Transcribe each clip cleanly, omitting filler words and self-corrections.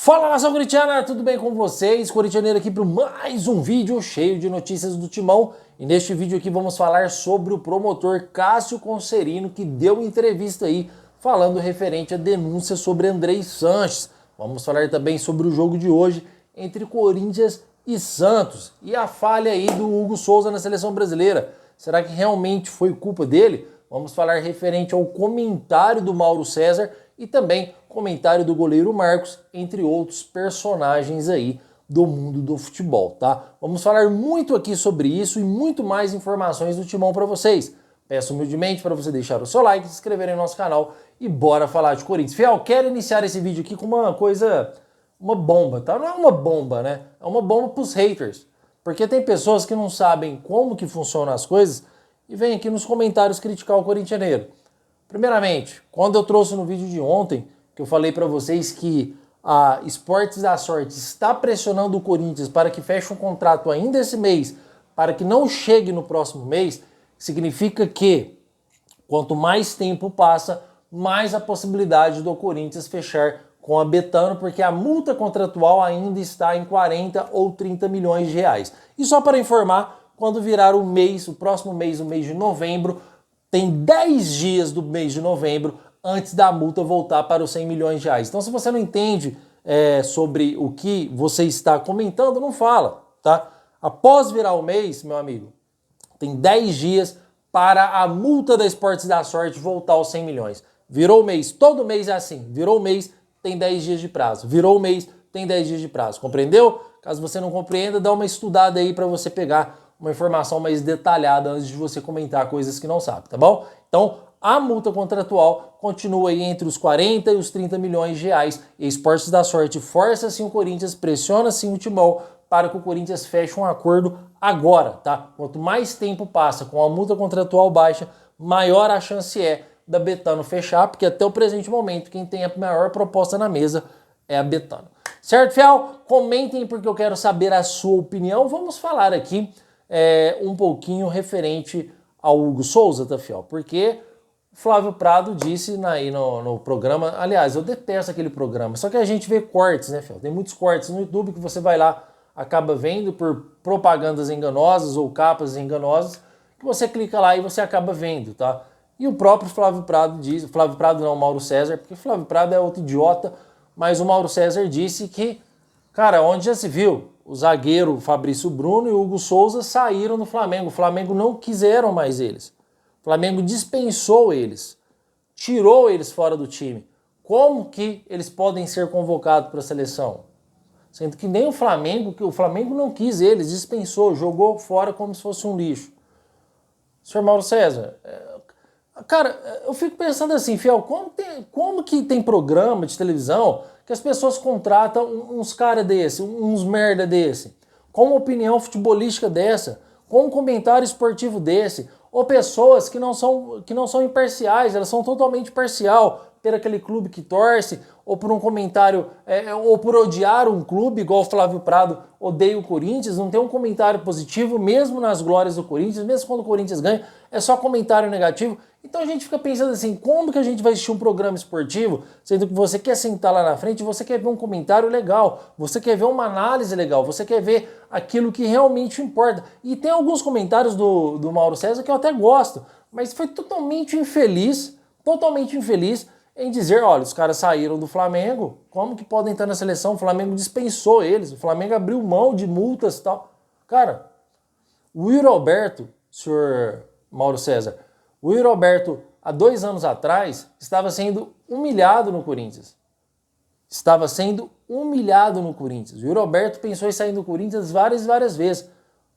Fala, nação corintiana, tudo bem com vocês? Corintianeiro aqui para mais um vídeo cheio de notícias do Timão. E neste vídeo aqui vamos falar sobre o promotor Cássio Concerino, que deu entrevista aí falando referente à denúncia sobre Andrei Sanches. Vamos falar também sobre o jogo de hoje entre Corinthians e Santos e a falha aí do Hugo Souza na seleção brasileira. Será que realmente foi culpa dele? Vamos falar referente ao comentário do Mauro César e também comentário do goleiro Marcos, entre outros personagens aí do mundo do futebol, tá? Vamos falar muito aqui sobre isso e muito mais informações do Timão para vocês. Peço humildemente para você deixar o seu like, se inscrever no nosso canal e bora falar de Corinthians. Fiel, quero iniciar esse vídeo aqui com uma coisa, uma bomba, tá? Não é uma bomba, né? É uma bomba pros haters, porque tem pessoas que não sabem como que funcionam as coisas e vêm aqui nos comentários criticar o corintianeiro. Primeiramente, quando eu trouxe no vídeo de ontem, que eu falei para vocês que a Esportes da Sorte está pressionando o Corinthians para que feche um contrato ainda esse mês, para que não chegue no próximo mês, significa que quanto mais tempo passa, mais a possibilidade do Corinthians fechar com a Betano, porque a multa contratual ainda está em 40 ou 30 milhões de reais. E só para informar, quando virar o mês, o próximo mês, o mês de novembro, tem 10 dias do mês de novembro antes da multa voltar para os 100 milhões de reais. Então, se você não entende sobre o que você está comentando, não fala, tá? Após virar o mês, meu amigo, tem 10 dias para a multa da Esportes da Sorte voltar aos 100 milhões. Virou o mês, todo mês é assim. Virou o mês, tem 10 dias de prazo. Virou o mês, tem 10 dias de prazo. Compreendeu? Caso você não compreenda, dá uma estudada aí para você pegar uma informação mais detalhada antes de você comentar coisas que não sabe, tá bom? Então, a multa contratual continua aí entre os 40 e os 30 milhões de reais. E a Esportes da Sorte força sim o Corinthians, pressiona sim o Timão para que o Corinthians feche um acordo agora, tá? Quanto mais tempo passa com a multa contratual baixa, maior a chance é da Betano fechar, porque até o presente momento quem tem a maior proposta na mesa é a Betano. Certo, fiel? Comentem porque eu quero saber a sua opinião. Vamos falar aqui um pouquinho referente ao Hugo Souza, tá, fiel? Porque Flávio Prado disse aí no programa, aliás, eu detesto aquele programa, só que a gente vê cortes, né, fiel? Tem muitos cortes no YouTube que você vai lá, acaba vendo por propagandas enganosas ou capas enganosas, que você clica lá e você acaba vendo, tá? E o próprio Flávio Prado disse, Flávio Prado não, Mauro César, porque Flávio Prado é outro idiota, mas o Mauro César disse que, cara, onde já se viu? O zagueiro Fabrício Bruno e o Hugo Souza saíram do Flamengo. O Flamengo não quiseram mais eles. O Flamengo dispensou eles. Tirou eles fora do time. Como que eles podem ser convocados para a seleção? Sendo que nem o Flamengo não quis eles, dispensou, jogou fora como se fosse um lixo. Senhor Mauro César, cara, eu fico pensando assim, fiel, como que tem programa de televisão que as pessoas contratam uns caras desse, uns merda desse, com uma opinião futebolística dessa, com um comentário esportivo desse, ou pessoas que não são imparciais, elas são totalmente parcial por aquele clube que torce, ou por um comentário, ou por odiar um clube, igual o Flávio Prado odeia o Corinthians, não tem um comentário positivo, mesmo nas glórias do Corinthians, mesmo quando o Corinthians ganha, é só comentário negativo. Então a gente fica pensando assim, como que a gente vai assistir um programa esportivo, sendo que você quer sentar lá na frente, você quer ver um comentário legal, você quer ver uma análise legal, você quer ver aquilo que realmente importa. E tem alguns comentários do Mauro César que eu até gosto, mas foi totalmente infeliz em dizer, olha, os caras saíram do Flamengo, como que podem estar na seleção? O Flamengo dispensou eles, o Flamengo abriu mão de multas e tal. Cara, o Yuri Alberto, senhor Mauro César, o Yuri Alberto, há 2 anos atrás, estava sendo humilhado no Corinthians. Estava sendo humilhado no Corinthians. O Yuri Alberto pensou em sair do Corinthians várias vezes.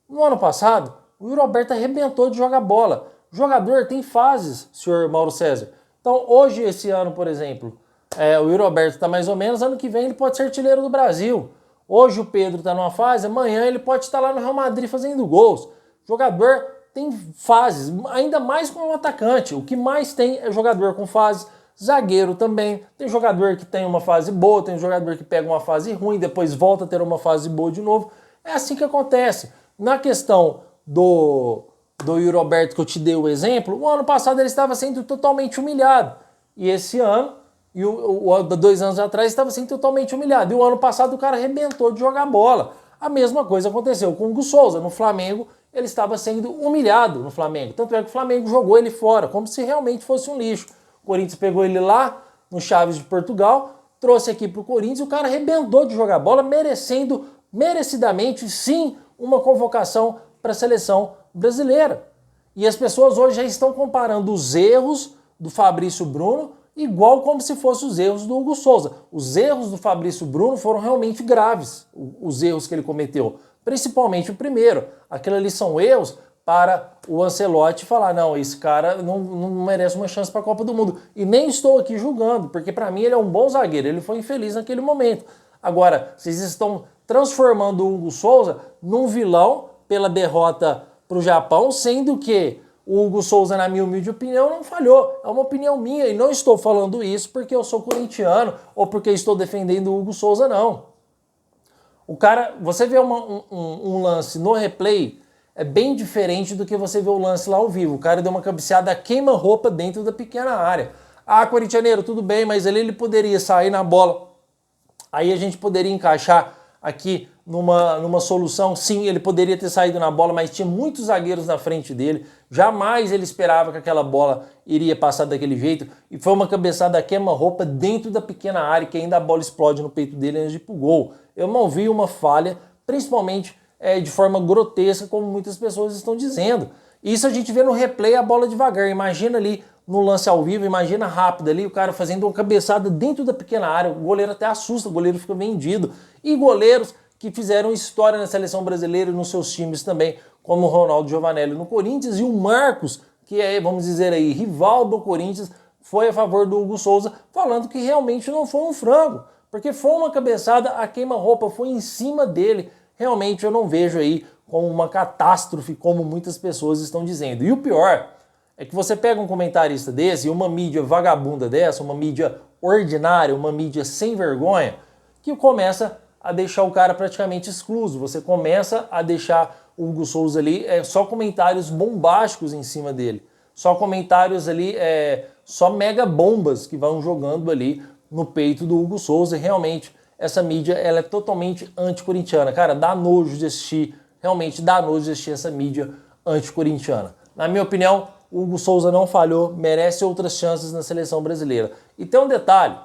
No ano passado, o Yuri Alberto arrebentou de jogar bola. O jogador tem fases, senhor Mauro César. Então, hoje, esse ano, por exemplo, o Yuri Alberto está mais ou menos, ano que vem ele pode ser artilheiro do Brasil. Hoje o Pedro está numa fase, amanhã ele pode estar lá no Real Madrid fazendo gols. O jogador tem fases, ainda mais como um atacante. O que mais tem é jogador com fases, zagueiro também. Tem jogador que tem uma fase boa, tem jogador que pega uma fase ruim, depois volta a ter uma fase boa de novo. É assim que acontece. Na questão do Yuri Alberto, que eu te dei o exemplo, o ano passado ele estava sendo totalmente humilhado. E esse ano, e o 2 anos atrás estava sendo totalmente humilhado. E o ano passado o cara arrebentou de jogar bola. A mesma coisa aconteceu com o Hugo Souza. No Flamengo, ele estava sendo humilhado no Flamengo. Tanto é que o Flamengo jogou ele fora, como se realmente fosse um lixo. O Corinthians pegou ele lá no Chaves de Portugal, trouxe aqui para o Corinthians e o cara arrebentou de jogar bola, merecendo, merecidamente, sim, uma convocação para a seleção brasileira. E as pessoas hoje já estão comparando os erros do Fabrício Bruno igual como se fossem os erros do Hugo Souza. Os erros do Fabrício Bruno foram realmente graves, os erros que ele cometeu. Principalmente o primeiro. Aquilo ali são erros para o Ancelotti falar, não, esse cara não merece uma chance para a Copa do Mundo. E nem estou aqui julgando, porque para mim ele é um bom zagueiro, ele foi infeliz naquele momento. Agora, vocês estão transformando o Hugo Souza num vilão pela derrota para o Japão, sendo que o Hugo Souza, na minha humilde opinião, não falhou. É uma opinião minha e não estou falando isso porque eu sou corintiano ou porque estou defendendo o Hugo Souza, não. O cara, você vê um lance no replay, é bem diferente do que você vê o lance lá ao vivo. O cara deu uma cabeceada queima-roupa dentro da pequena área. Ah, corintianeiro, tudo bem, mas ali ele poderia sair na bola. Aí a gente poderia encaixar aqui numa solução. Sim, ele poderia ter saído na bola, mas tinha muitos zagueiros na frente dele. Jamais ele esperava que aquela bola iria passar daquele jeito. E foi uma cabeçada queima-roupa dentro da pequena área, que ainda a bola explode no peito dele antes de ir pro gol. Eu não vi uma falha, principalmente de forma grotesca, como muitas pessoas estão dizendo. Isso a gente vê no replay, a bola devagar. Imagina ali no lance ao vivo, imagina rápido ali, o cara fazendo uma cabeçada dentro da pequena área. O goleiro até assusta, o goleiro fica vendido. E goleiros que fizeram história na seleção brasileira e nos seus times também, como o Ronaldo Giovanelli no Corinthians e o Marcos, que é, vamos dizer aí, rival do Corinthians, foi a favor do Hugo Souza, falando que realmente não foi um frango, porque foi uma cabeçada a queima-roupa, foi em cima dele. Realmente eu não vejo aí como uma catástrofe, como muitas pessoas estão dizendo. E o pior é que você pega um comentarista desse e uma mídia vagabunda dessa, uma mídia ordinária, uma mídia sem vergonha, que começa a deixar o cara praticamente excluso. Você começa a deixar o Hugo Souza ali, só comentários bombásticos em cima dele. Só comentários ali, só mega bombas que vão jogando ali no peito do Hugo Souza. E realmente, essa mídia ela é totalmente anticorintiana. Cara, dá nojo de assistir, realmente dá nojo de assistir essa mídia anticorintiana. Na minha opinião, o Hugo Souza não falhou, merece outras chances na seleção brasileira. E tem um detalhe,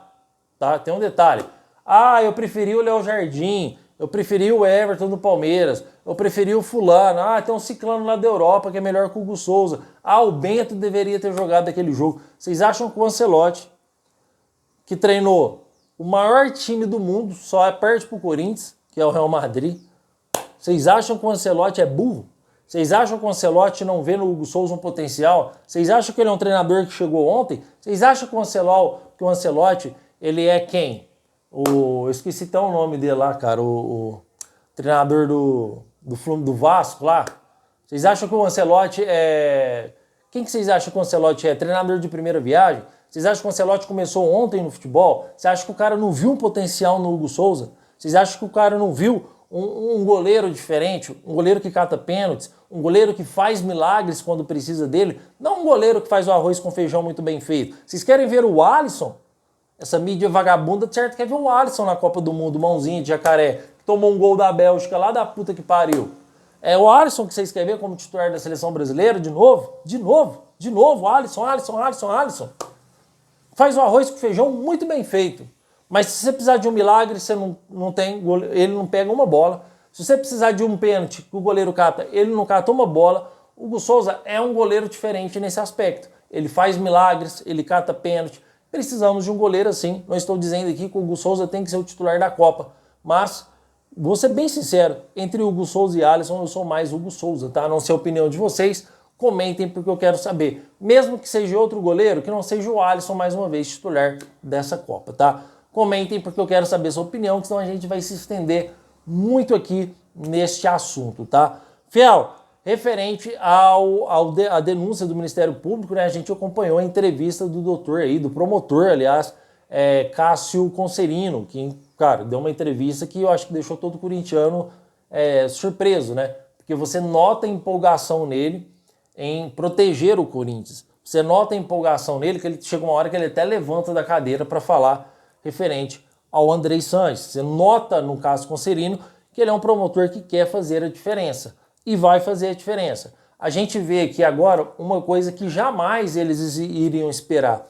tá? Tem um detalhe. Ah, eu preferi o Léo Jardim, eu preferi o Everton do Palmeiras, eu preferi o fulano, ah, tem um ciclano lá da Europa que é melhor que o Hugo Souza. Ah, o Bento deveria ter jogado aquele jogo. Vocês acham que o Ancelotti, que treinou o maior time do mundo, só perde pro Corinthians, que é o Real Madrid, vocês acham que o Ancelotti é burro? Vocês acham que o Ancelotti não vê no Hugo Souza um potencial? Vocês acham que ele é um treinador que chegou ontem? Vocês acham que o Ancelotti ele é quem? Eu esqueci até o nome dele lá, cara, o treinador do Vasco lá. Vocês acham que o Ancelotti é... Quem que vocês acham que o Ancelotti é? Treinador de primeira viagem? Vocês acham que o Ancelotti começou ontem no futebol? Vocês acham que o cara não viu um potencial no Hugo Souza? Vocês acham que o cara não viu um goleiro diferente, um goleiro que cata pênaltis, um goleiro que faz milagres quando precisa dele? Não um goleiro que faz o arroz com feijão muito bem feito. Vocês querem ver o Alisson? Essa mídia vagabunda, certo, quer ver o Alisson na Copa do Mundo, mãozinha de jacaré, que tomou um gol da Bélgica lá da puta que pariu. É o Alisson que vocês querem ver como titular da seleção brasileira de novo? De novo, Alisson. Faz o arroz com feijão muito bem feito. Mas se você precisar de um milagre, você não tem, ele não pega uma bola. Se você precisar de um pênalti que o goleiro cata, ele não cata uma bola. O Hugo Souza é um goleiro diferente nesse aspecto. Ele faz milagres, ele cata pênalti. Precisamos de um goleiro assim. Não estou dizendo aqui que o Hugo Souza tem que ser o titular da Copa. Mas, vou ser bem sincero, entre Hugo Souza e Alisson, eu sou mais Hugo Souza, tá? Não sei a opinião de vocês. Comentem porque eu quero saber. Mesmo que seja outro goleiro, que não seja o Alisson mais uma vez titular dessa Copa, tá? Comentem porque eu quero saber a sua opinião, que senão a gente vai se estender muito aqui neste assunto, tá? Fiel, referente à denúncia do Ministério Público, né, a gente acompanhou a entrevista do doutor aí, do promotor, aliás, Cássio Concerino, que, cara, deu uma entrevista que eu acho que deixou todo corintiano surpreso, né? Porque você nota a empolgação nele em proteger o Corinthians. Você nota a empolgação nele, que ele chega uma hora que ele até levanta da cadeira para falar referente ao Andrei Sanches. Você nota no caso Concerino que ele é um promotor que quer fazer a diferença e vai fazer a diferença. A gente vê aqui agora uma coisa que jamais eles iriam esperar,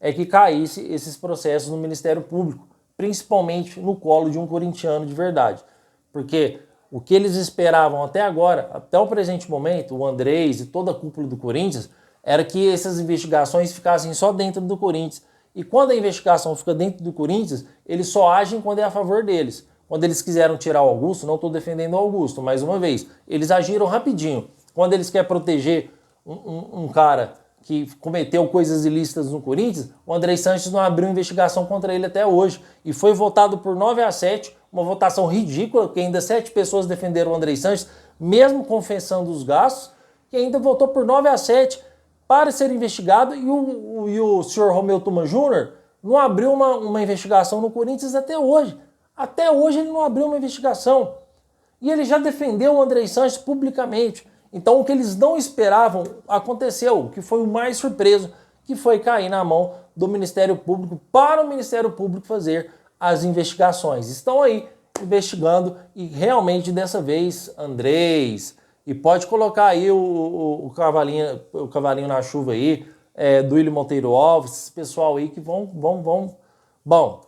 é que caísse esses processos no Ministério Público, principalmente no colo de um corintiano de verdade. Porque o que eles esperavam até agora, até o presente momento, o Andrés e toda a cúpula do Corinthians, era que essas investigações ficassem só dentro do Corinthians. E quando a investigação fica dentro do Corinthians, eles só agem quando é a favor deles. Quando eles quiseram tirar o Augusto, não estou defendendo o Augusto, mais uma vez, eles agiram rapidinho. Quando eles querem proteger um cara que cometeu coisas ilícitas no Corinthians, o Andrei Sanches não abriu investigação contra ele até hoje. E foi votado por 9-7, uma votação ridícula, porque ainda 7 pessoas defenderam o Andrei Sanches, mesmo confessando os gastos, que ainda votou por 9-7 para ser investigado, e o senhor Romeu Tuma Júnior não abriu uma investigação no Corinthians até hoje. Até hoje ele não abriu uma investigação. E ele já defendeu o Andrei Sanches publicamente. Então o que eles não esperavam aconteceu, o que foi o mais surpreso, que foi cair na mão do Ministério Público para o Ministério Público fazer as investigações. Estão aí investigando e realmente dessa vez, Andrés, e pode colocar aí o cavalinho na chuva aí, do Willian Monteiro Alves, esse pessoal aí que vão. Bom,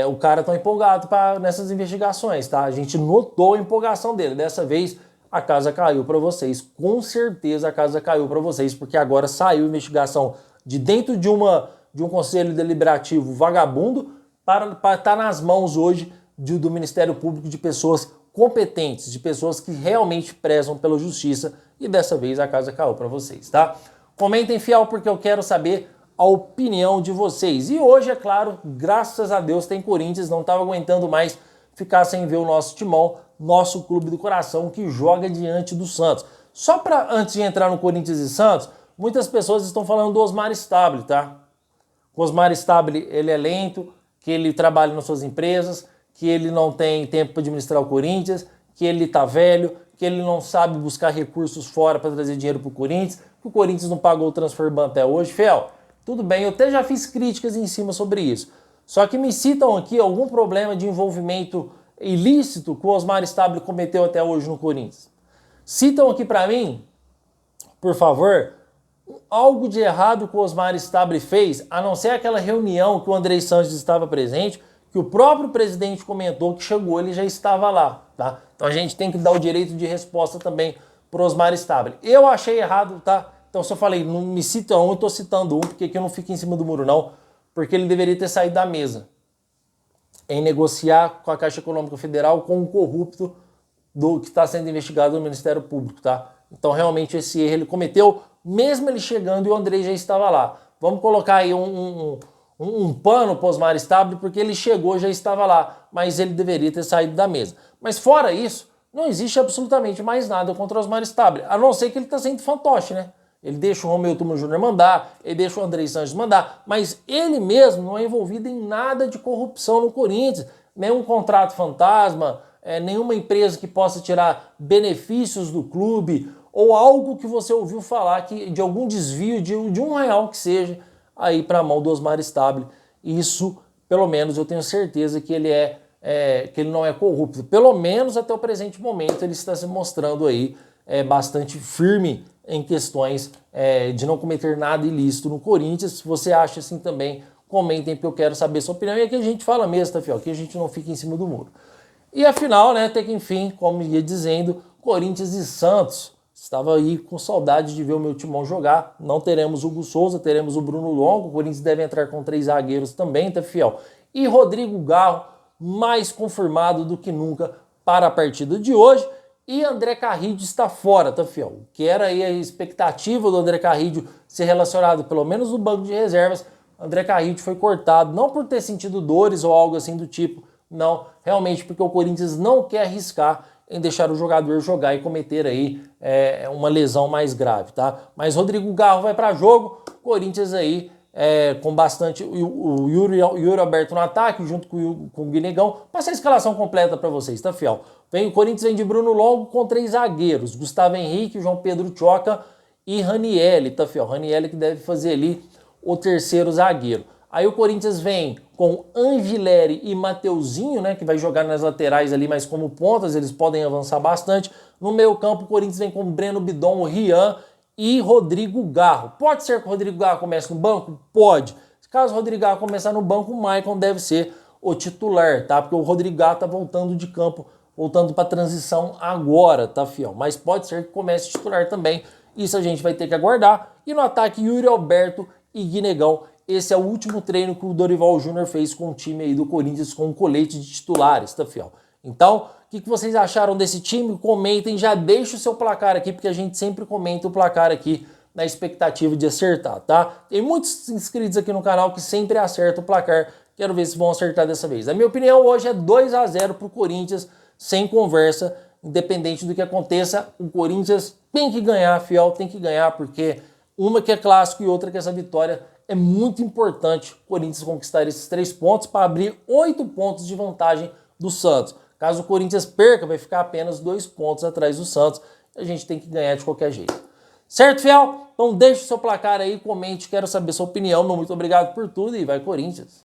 o cara tá empolgado nessas investigações, tá? A gente notou a empolgação dele. Dessa vez a casa caiu para vocês. Com certeza a casa caiu para vocês, porque agora saiu investigação de dentro de um conselho deliberativo vagabundo para estar nas mãos hoje do Ministério Público, de pessoas competentes, de pessoas que realmente prezam pela justiça, e dessa vez a casa caiu para vocês, tá? Comentem, fiel, porque eu quero saber a opinião de vocês. E hoje, é claro, graças a Deus tem Corinthians, não estava aguentando mais ficar sem ver o nosso timão, nosso clube do coração, que joga diante do Santos. Só para, antes de entrar no Corinthians e Santos, muitas pessoas estão falando do Osmar Stabile, tá? O Osmar Stabile, ele é lento, que ele trabalha nas suas empresas, que ele não tem tempo para administrar o Corinthians, que ele tá velho, que ele não sabe buscar recursos fora para trazer dinheiro pro Corinthians, que o Corinthians não pagou o transfer ban até hoje. Fiel, tudo bem, eu até já fiz críticas em cima sobre isso. Só que me citam aqui algum problema de envolvimento ilícito que o Osmar Stabile cometeu até hoje no Corinthians. Citam aqui para mim, por favor, algo de errado que o Osmar Stabile fez, a não ser aquela reunião que o Andrei Sanches estava presente, que o próprio presidente comentou que chegou, ele já estava lá, tá? Então a gente tem que dar o direito de resposta também pro Osmar Stabile. Eu achei errado, tá? Então se eu falei, não me cita um, eu tô citando um, porque aqui eu não fico em cima do muro não, porque ele deveria ter saído da mesa em negociar com a Caixa Econômica Federal com um corrupto que está sendo investigado no Ministério Público, tá? Então realmente esse erro ele cometeu, mesmo ele chegando e o Andrei já estava lá. Vamos colocar aí um pano para o Osmar Stabile, porque ele chegou, já estava lá, mas ele deveria ter saído da mesa. Mas fora isso, não existe absolutamente mais nada contra o Osmar Stabile, a não ser que ele está sendo fantoche, né? Ele deixa o Romeu Tuma Júnior mandar, ele deixa o Andrei Sanches mandar, mas ele mesmo não é envolvido em nada de corrupção no Corinthians, nenhum contrato fantasma, nenhuma empresa que possa tirar benefícios do clube, ou algo que você ouviu falar de algum desvio de R$1 que seja, aí para a mão do Osmar Stabile. Isso, pelo menos, eu tenho certeza que que ele não é corrupto. Pelo menos até o presente momento ele está se mostrando aí bastante firme em questões de não cometer nada ilícito no Corinthians. Se você acha assim também, comentem, porque eu quero saber sua opinião. E aqui a gente fala mesmo, tá, fiel? Aqui a gente não fica em cima do muro. E afinal, né, até que enfim, como ia dizendo, Corinthians e Santos. Estava aí com saudade de ver o meu timão jogar. Não teremos o Hugo Souza, teremos o Bruno Longo. O Corinthians deve entrar com 3 zagueiros também, tá, fiel? E Rodrigo Garro, mais confirmado do que nunca para a partida de hoje. E André Carrillo está fora, tá, fiel? Que era aí a expectativa do André Carrillo ser relacionado pelo menos no banco de reservas. André Carrillo foi cortado, não por ter sentido dores ou algo assim do tipo, não, realmente porque o Corinthians não quer arriscar em deixar o jogador jogar e cometer aí uma lesão mais grave, tá? Mas Rodrigo Garro vai para jogo, Corinthians aí com bastante, o Yuri Alberto no ataque, junto com o Guinegão. Passei a escalação completa para vocês, tá, fiel? O Corinthians vem de Bruno Longo com 3 zagueiros, Gustavo Henrique, João Pedro Tchoca e Ranieri, tá, fiel? Ranieri que deve fazer ali o terceiro zagueiro. Aí o Corinthians vem com Angileri e Mateuzinho, né, que vai jogar nas laterais ali, mas como pontas eles podem avançar bastante. No meio campo o Corinthians vem com Breno Bidon, Rian e Rodrigo Garro. Pode ser que o Rodrigo Garro comece no banco? Pode. Caso o Rodrigo Garro começar no banco, o Maicon deve ser o titular, tá? Porque o Rodrigo Garro tá voltando de campo, voltando para transição agora, tá, fiel? Mas pode ser que comece titular também. Isso a gente vai ter que aguardar. E no ataque, Yuri Alberto e Guinegão. Esse é o último treino que o Dorival Júnior fez com o time aí do Corinthians com o colete de titulares, tá, fiel? Então, o que vocês acharam desse time? Comentem, já deixa o seu placar aqui, porque a gente sempre comenta o placar aqui na expectativa de acertar, tá? Tem muitos inscritos aqui no canal que sempre acertam o placar. Quero ver se vão acertar dessa vez. A minha opinião hoje é 2-0 pro Corinthians, sem conversa, independente do que aconteça. O Corinthians tem que ganhar, fiel, tem que ganhar, porque uma que é clássico e outra que é essa vitória é muito importante o Corinthians conquistar esses 3 pontos para abrir 8 pontos de vantagem do Santos. Caso o Corinthians perca, vai ficar apenas 2 pontos atrás do Santos. A gente tem que ganhar de qualquer jeito. Certo, fiel? Então deixe o seu placar aí, comente, quero saber sua opinião. Meu muito obrigado por tudo e vai Corinthians!